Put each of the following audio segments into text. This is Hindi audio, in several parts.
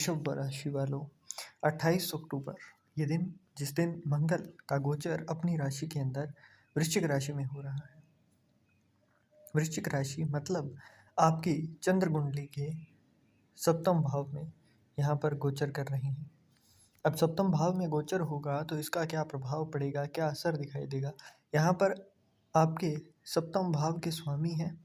वृषभ राशि वालों, 28 अक्टूबर ये दिन, जिस दिन मंगल का गोचर अपनी राशि के अंदर वृश्चिक राशि में हो रहा है। वृश्चिक राशि मतलब आपकी चंद्र कुंडली के सप्तम भाव में यहाँ पर गोचर कर रही हैं। अब सप्तम भाव में गोचर होगा तो इसका क्या प्रभाव पड़ेगा, क्या असर दिखाई देगा। यहाँ पर आपके सप्तम भाव के स्वामी हैं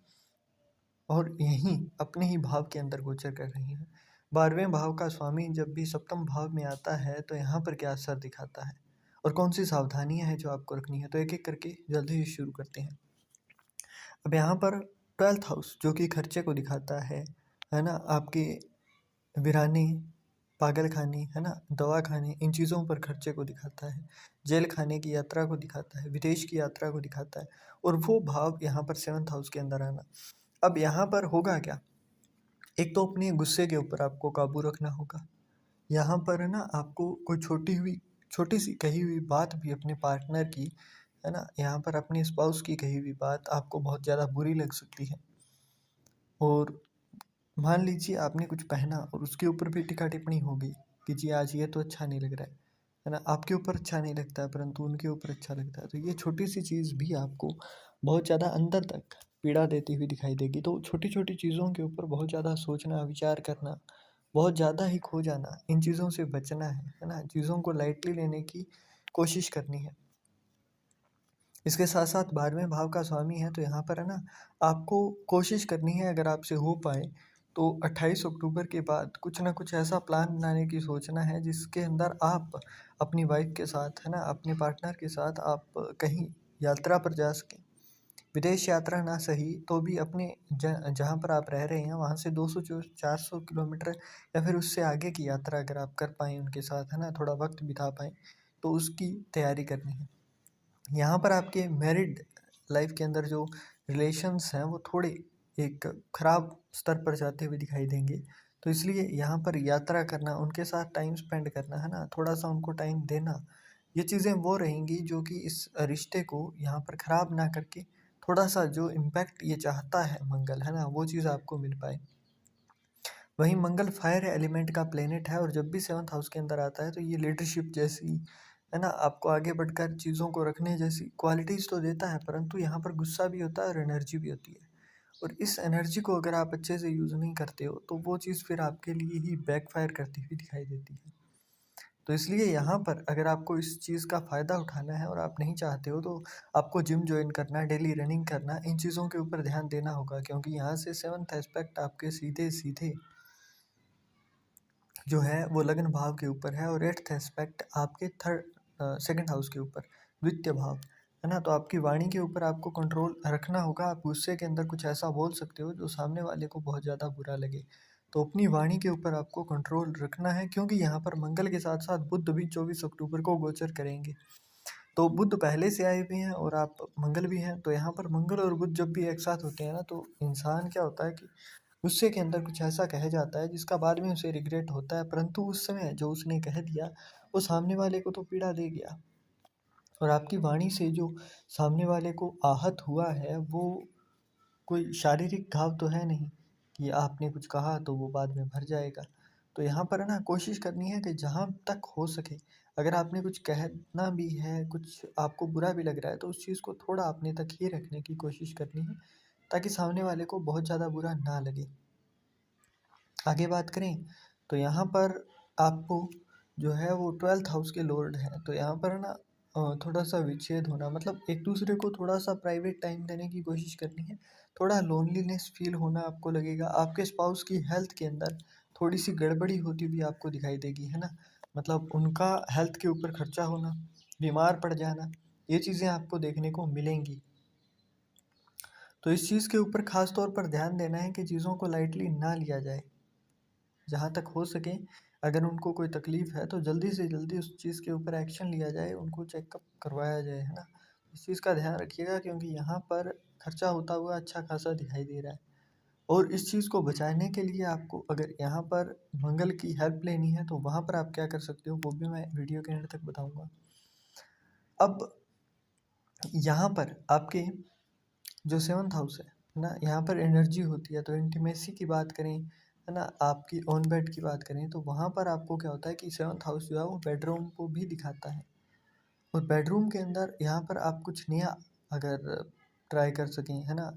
और यहीं अपने ही भाव के अंदर गोचर कर रही हैं। 12वें भाव का स्वामी जब भी सप्तम भाव में आता है तो यहाँ पर क्या असर दिखाता है और कौन सी सावधानियां हैं जो आपको रखनी है, तो एक एक करके जल्दी ही शुरू करते हैं। अब यहाँ पर 12th हाउस जो कि खर्चे को दिखाता है ना, आपके वीराने, पागल खाने, है ना, दवा खाने, इन चीज़ों पर खर्चे को दिखाता है। जेल खाने की यात्रा को दिखाता है, विदेश की यात्रा को दिखाता है। और वो भाव यहाँ पर 7th हाउस के अंदर आना। अब यहाँ पर होगा क्या, एक तो अपने गुस्से के ऊपर आपको काबू रखना होगा। यहाँ पर है ना, आपको कोई छोटी सी कही हुई बात भी अपने पार्टनर की, है ना, यहाँ पर अपने स्पाउस की कही हुई बात आपको बहुत ज़्यादा बुरी लग सकती है। और मान लीजिए आपने कुछ पहना और उसके ऊपर भी टिक्का टिप्पणी हो गई कि जी आज ये तो अच्छा नहीं लग रहा है ना, आपके ऊपर अच्छा नहीं लगता है परंतु उनके ऊपर अच्छा लगता है। तो ये छोटी सी चीज़ भी आपको बहुत ज़्यादा अंदर तक पीड़ा देती हुई दिखाई देगी। तो छोटी छोटी चीज़ों के ऊपर बहुत ज़्यादा सोचना, विचार करना, बहुत ज़्यादा ही खो जाना, इन चीज़ों से बचना है ना, चीज़ों को लाइटली लेने की कोशिश करनी है। इसके साथ साथ 12वें भाव का स्वामी है तो यहाँ पर है ना, आपको कोशिश करनी है, अगर आपसे हो पाए तो 28 अक्टूबर के बाद कुछ ना कुछ ऐसा प्लान बनाने की सोचना है जिसके अंदर आप अपनी वाइफ के साथ, है ना, अपने पार्टनर के साथ आप कहीं यात्रा पर जा सकें। विदेश यात्रा ना सही तो भी अपने जहाँ पर आप रह रहे हैं वहाँ से 200 जो 400 किलोमीटर या फिर उससे आगे की यात्रा अगर आप कर पाएँ उनके साथ, है ना, थोड़ा वक्त बिता पाएँ, तो उसकी तैयारी करनी है। यहाँ पर आपके मैरिड लाइफ के अंदर जो रिलेशंस हैं वो थोड़े एक ख़राब स्तर पर जाते हुए दिखाई देंगे। तो इसलिए यहाँ पर यात्रा करना, उनके साथ टाइम स्पेंड करना, है ना, थोड़ा सा उनको टाइम देना, ये चीज़ें वो रहेंगी जो कि इस रिश्ते को यहाँ पर ख़राब ना करके थोड़ा सा जो इम्पैक्ट ये चाहता है मंगल, है ना, वो चीज़ आपको मिल पाए। वहीं मंगल फायर एलिमेंट का प्लेनेट है और जब भी 7th हाउस के अंदर आता है तो ये लीडरशिप जैसी, है ना, आपको आगे बढ़कर चीज़ों को रखने जैसी क्वालिटीज़ तो देता है, परंतु यहाँ पर गुस्सा भी होता है और एनर्जी भी होती है। और इस एनर्जी को अगर आप अच्छे से यूज़ नहीं करते हो तो वो चीज़ फिर आपके लिए ही बैकफायर करती हुई दिखाई देती है। तो इसलिए यहाँ पर अगर आपको इस चीज़ का फ़ायदा उठाना है और आप नहीं चाहते हो तो आपको जिम जॉइन करना, डेली रनिंग करना, इन चीज़ों के ऊपर ध्यान देना होगा, क्योंकि यहाँ से 7th एस्पेक्ट आपके सीधे सीधे जो है वो लग्न भाव के ऊपर है और 8th एस्पेक्ट आपके सेकंड हाउस के ऊपर, द्वितीय भाव, है ना। तो आपकी वाणी के ऊपर आपको कंट्रोल रखना होगा। आप गुस्से के अंदर कुछ ऐसा बोल सकते हो जो सामने वाले को बहुत ज़्यादा बुरा लगे। तो अपनी वाणी के ऊपर आपको कंट्रोल रखना है, क्योंकि यहाँ पर मंगल के साथ साथ बुध भी 24 अक्टूबर को गोचर करेंगे। तो बुध पहले से आए हुए हैं और आप मंगल भी हैं, तो यहाँ पर मंगल और बुध जब भी एक साथ होते हैं ना, तो इंसान क्या होता है कि गुस्से के अंदर कुछ ऐसा कह जाता है जिसका बाद में उसे रिग्रेट होता है, परंतु उस समय जो उसने कह दिया वो सामने वाले को तो पीड़ा दे गया। और आपकी वाणी से जो सामने वाले को आहत हुआ है वो कोई शारीरिक घाव तो है नहीं कि आपने कुछ कहा तो वो बाद में भर जाएगा। तो यहाँ पर है ना, कोशिश करनी है कि जहाँ तक हो सके, अगर आपने कुछ कहना भी है, कुछ आपको बुरा भी लग रहा है, तो उस चीज़ को थोड़ा अपने तक ही रखने की कोशिश करनी है, ताकि सामने वाले को बहुत ज़्यादा बुरा ना लगे। आगे बात करें तो यहाँ पर आपको जो है वो 12th हाउस के लॉर्ड हैं, तो यहाँ पर है ना, थोड़ा सा विच्छेद होना, मतलब एक दूसरे को थोड़ा सा प्राइवेट टाइम देने की कोशिश करनी है। थोड़ा लोनलीनेस फील होना आपको लगेगा। आपके स्पाउस की हेल्थ के अंदर थोड़ी सी गड़बड़ी होती हुई आपको दिखाई देगी, है ना, मतलब उनका हेल्थ के ऊपर खर्चा होना, बीमार पड़ जाना, ये चीज़ें आपको देखने को मिलेंगी। तो इस चीज़ के ऊपर ख़ास तौर पर ध्यान देना है कि चीज़ों को लाइटली ना लिया जाए। जहाँ तक हो सके, अगर उनको कोई तकलीफ़ है तो जल्दी से जल्दी उस चीज़ के ऊपर एक्शन लिया जाए, उनको चेकअप करवाया जाए, है ना। इस चीज़ का ध्यान रखिएगा, क्योंकि यहाँ पर खर्चा होता हुआ अच्छा खासा दिखाई दे रहा है। और इस चीज़ को बचाने के लिए आपको अगर यहाँ पर मंगल की हेल्प लेनी है तो वहाँ पर आप क्या कर सकते हो, वो भी मैं वीडियो के एंड तक बताऊँगा। अब यहाँ पर आपके जो 7th हाउस है ना, यहाँ पर एनर्जी होती है, तो इंटीमेसी की बात करें, है ना, आपकी ओन बेड की बात करें तो वहाँ पर आपको क्या होता है कि सेवन्थ हाउस जो है वो बेडरूम को भी दिखाता है। और बेडरूम के अंदर यहाँ पर आप कुछ नया अगर ट्राई कर सकें, है ना,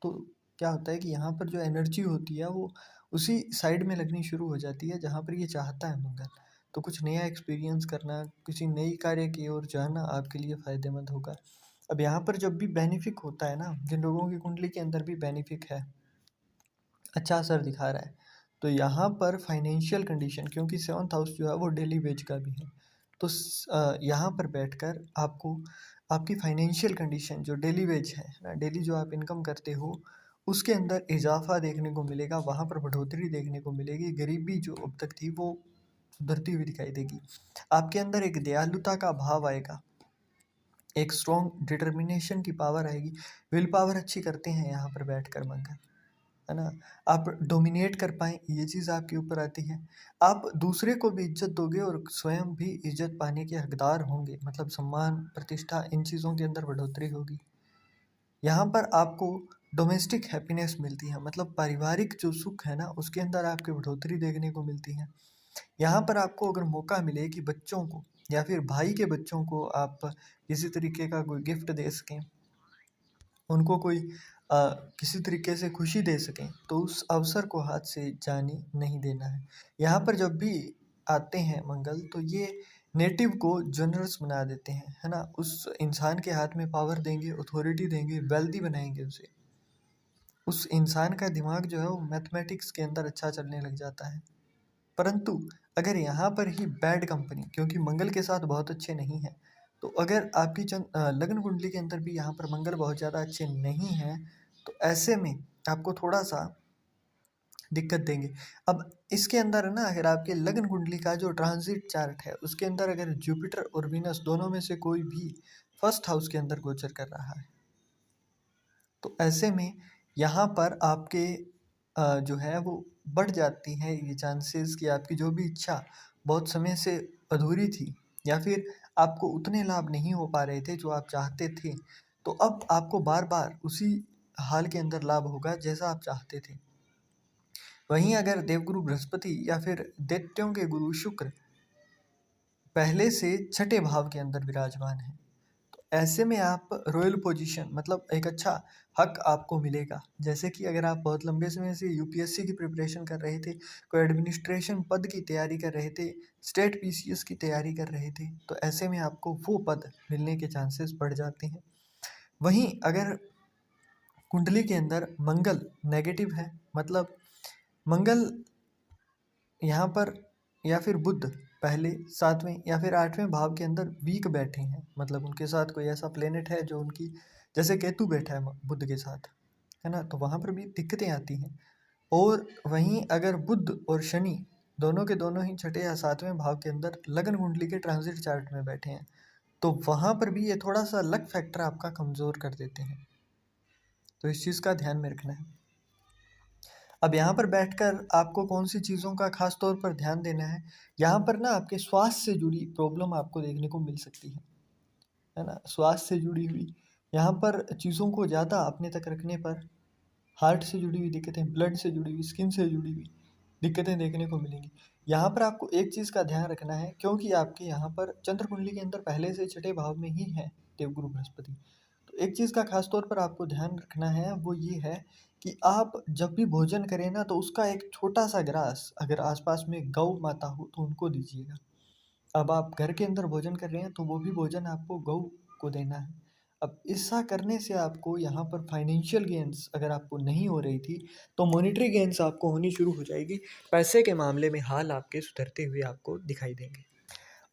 तो क्या होता है कि यहाँ पर जो एनर्जी होती है वो उसी साइड में लगनी शुरू हो जाती है जहाँ पर ये चाहता है मंगल। तो कुछ नया एक्सपीरियंस करना, किसी नई कार्य की ओर जाना आपके लिए फ़ायदेमंद होगा। अब यहाँ पर जब भी बेनिफिक होता है ना, जिन लोगों की कुंडली के अंदर भी बेनिफिक है, अच्छा असर दिखा रहा है, तो यहाँ पर फाइनेंशियल कंडीशन, क्योंकि सेवन्थ हाउस जो है वो डेली वेज का भी है, तो यहाँ पर बैठकर आपको आपकी फाइनेंशियल कंडीशन जो डेली वेज है ना, डेली जो आप इनकम करते हो उसके अंदर इजाफा देखने को मिलेगा, वहाँ पर बढ़ोतरी देखने को मिलेगी। गरीबी जो अब तक थी वो सुधरती हुई दिखाई देगी। आपके अंदर एक दयालुता का भाव आएगा, एक स्ट्रॉन्ग डिटर्मिनेशन की पावर आएगी, विल पावर अच्छी करते हैं यहाँ पर बैठकर मंगल, है ना। आप डोमिनेट कर पाएँ ये चीज़ आपके ऊपर आती है। आप दूसरे को भी इज्जत दोगे और स्वयं भी इज्जत पाने के हकदार होंगे, मतलब सम्मान, प्रतिष्ठा, इन चीज़ों के अंदर बढ़ोतरी होगी। यहाँ पर आपको डोमेस्टिक हैप्पीनेस मिलती है, मतलब पारिवारिक जो सुख है ना उसके अंदर आपकी बढ़ोतरी देखने को मिलती है। यहाँ पर आपको अगर मौका मिले कि बच्चों को या फिर भाई के बच्चों को आप किसी तरीके का कोई गिफ्ट दे सकें, उनको कोई किसी तरीके से खुशी दे सकें, तो उस अवसर को हाथ से जाने नहीं देना है। यहाँ पर जब भी आते हैं मंगल तो ये नेटिव को जनरस बना देते हैं, है ना, उस इंसान के हाथ में पावर देंगे, अथॉरिटी देंगे, वेल्दी बनाएंगे उसे। उस इंसान का दिमाग जो है वो मैथमेटिक्स के अंदर अच्छा चलने लग जाता है। परंतु अगर यहाँ पर ही बैड कंपनी, क्योंकि मंगल के साथ बहुत अच्छे नहीं हैं, तो अगर आपकी लग्न कुंडली के अंदर भी यहाँ पर मंगल बहुत ज़्यादा अच्छे नहीं हैं, तो ऐसे में आपको थोड़ा सा दिक्कत देंगे। अब इसके अंदर है ना, अगर आपके लग्न कुंडली का जो ट्रांजिट चार्ट है उसके अंदर अगर जुपिटर और वीनस दोनों में से कोई भी फर्स्ट हाउस के अंदर गोचर कर रहा है, तो ऐसे में यहाँ पर आपके जो है वो बढ़ जाती है ये चांसेस कि आपकी जो भी इच्छा बहुत समय से अधूरी थी या फिर आपको उतने लाभ नहीं हो पा रहे थे जो आप चाहते थे, तो अब आपको बार बार उसी हाल के अंदर लाभ होगा जैसा आप चाहते थे। वहीं अगर देवगुरु बृहस्पति या फिर दैत्यों के गुरु शुक्र पहले से छठे भाव के अंदर विराजमान है, ऐसे में आप रॉयल पोजीशन, मतलब एक अच्छा हक आपको मिलेगा। जैसे कि अगर आप बहुत लंबे समय से यूपीएससी की प्रिपरेशन कर रहे थे, कोई एडमिनिस्ट्रेशन पद की तैयारी कर रहे थे, स्टेट पीसीएस की तैयारी कर रहे थे, तो ऐसे में आपको वो पद मिलने के चांसेस बढ़ जाते हैं। वहीं अगर कुंडली के अंदर मंगल नेगेटिव है, मतलब मंगल यहाँ पर या फिर बुध पहले 7वें या फिर 8वें भाव के अंदर वीक बैठे हैं, मतलब उनके साथ कोई ऐसा प्लेनेट है जो उनकी, जैसे केतु बैठा है बुध के साथ, है ना, तो वहाँ पर भी दिक्कतें आती हैं। और वहीं अगर बुध और शनि दोनों के दोनों ही छठे या 7वें भाव के अंदर लग्न कुंडली के ट्रांजिट चार्ट में बैठे हैं, तो वहाँ पर भी ये थोड़ा सा लक फैक्टर आपका कमज़ोर कर देते हैं, तो इस चीज़ का ध्यान में रखना है। अब यहाँ पर बैठकर आपको कौन सी चीज़ों का खास तौर पर ध्यान देना है, यहाँ पर ना आपके स्वास्थ्य से जुड़ी प्रॉब्लम आपको देखने को मिल सकती है ना, स्वास्थ्य से जुड़ी हुई यहाँ पर चीज़ों को ज़्यादा अपने तक रखने पर हार्ट से जुड़ी हुई दिक्कतें, ब्लड से जुड़ी हुई, स्किन से जुड़ी हुई दिक्कतें देखने को मिलेंगी। यहाँ पर आपको एक चीज़ का ध्यान रखना है, क्योंकि आपके यहाँ पर चंद्र कुंडली के अंदर पहले से छठे भाव में ही है देवगुरु बृहस्पति, तो एक चीज़ का खास तौर पर आपको ध्यान रखना है, वो ये है कि आप जब भी भोजन करें ना, तो उसका एक छोटा सा ग्रास अगर आसपास में गौ माता हो तो उनको दीजिएगा। अब आप घर के अंदर भोजन कर रहे हैं तो वो भी भोजन आपको गौ को देना है। अब ऐसा करने से आपको यहाँ पर फाइनेंशियल गेन्स अगर आपको नहीं हो रही थी, तो मॉनेटरी गेन्स आपको होनी शुरू हो जाएगी। पैसे के मामले में हाल आपके सुधरते हुए आपको दिखाई देंगे।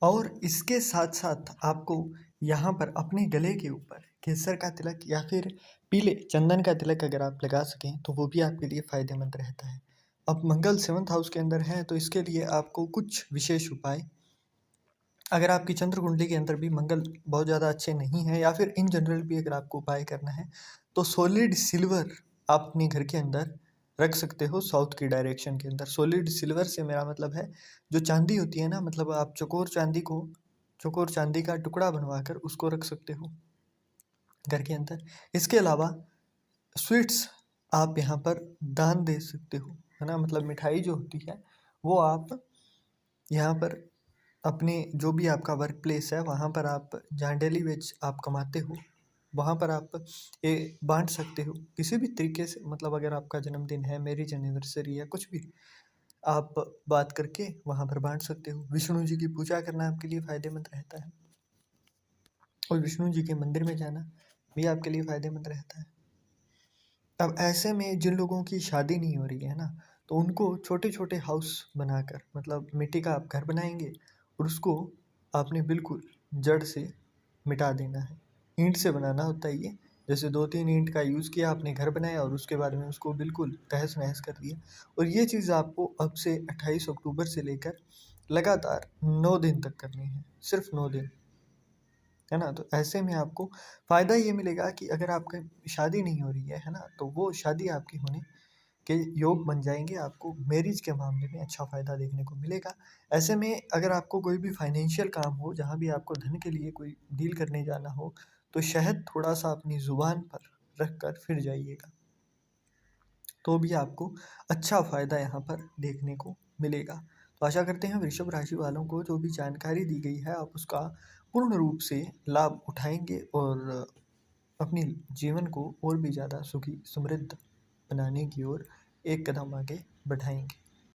और इसके साथ साथ आपको यहाँ पर अपने गले के ऊपर केसर का तिलक या फिर पीले चंदन का तिलक अगर आप लगा सकें तो वो भी आपके लिए फ़ायदेमंद रहता है। अब मंगल सेवन्थ हाउस के अंदर है, तो इसके लिए आपको कुछ विशेष उपाय, अगर आपकी चंद्र कुंडली के अंदर भी मंगल बहुत ज़्यादा अच्छे नहीं है या फिर इन जनरल भी अगर आपको उपाय करना है, तो सॉलिड सिल्वर आप अपने घर के अंदर रख सकते हो। साउथ की डायरेक्शन के अंदर सॉलिड सिल्वर से मेरा मतलब है जो चांदी होती है ना, मतलब आप चकोर चांदी का टुकड़ा बनवाकर उसको रख सकते हो घर के अंदर। इसके अलावा स्वीट्स आप यहाँ पर दान दे सकते हो, है ना, मतलब मिठाई जो होती है वो आप यहाँ पर अपने जो भी आपका वर्क प्लेस है वहाँ पर आप जहाँ डेली वेज आप कमाते हो वहाँ पर आप ये बांट सकते हो किसी भी तरीके से। मतलब अगर आपका जन्मदिन है, मैरिज एनिवर्सरी है, कुछ भी आप बात करके वहाँ पर बांट सकते हो। विष्णु जी की पूजा करना आपके लिए फ़ायदेमंद रहता है और विष्णु जी के मंदिर में जाना भी आपके लिए फ़ायदेमंद रहता है। अब ऐसे में जिन लोगों की शादी नहीं हो रही है ना, तो उनको छोटे छोटे हाउस बनाकर, मतलब मिट्टी का आप घर बनाएंगे और उसको आपने बिल्कुल जड़ से मिटा देना है। ईंट से बनाना होता है ये। जैसे 2-3 ईंट का यूज़ किया, आपने घर बनाया और उसके बाद में उसको बिल्कुल तहस-नहस कर दिया। और ये चीज़ आपको अब से 28 अक्टूबर से लेकर लगातार 9 दिन तक करनी है, सिर्फ 9 दिन, है ना? तो ऐसे में आपको फ़ायदा ये मिलेगा कि अगर आपकी शादी नहीं हो रही है ना? तो वो शादी आपकी होने के योग बन जाएँगे, आपको मैरिज के मामले में अच्छा फ़ायदा देखने को मिलेगा। ऐसे में अगर आपको कोई भी फाइनेंशियल काम हो, जहाँ भी आपको धन के लिए कोई डील करने जाना हो, तो शहद थोड़ा-सा अपनी ज़ुबान पर रख कर फिर जाइएगा, तो भी आपको अच्छा फ़ायदा यहाँ पर देखने को मिलेगा। तो आशा करते हैं वृषभ राशि वालों को जो भी जानकारी दी गई है, आप उसका पूर्ण रूप से लाभ उठाएँगे और अपने जीवन को और भी ज़्यादा सुखी, समृद्ध बनाने की ओर एक कदम आगे बढ़ाएँगे।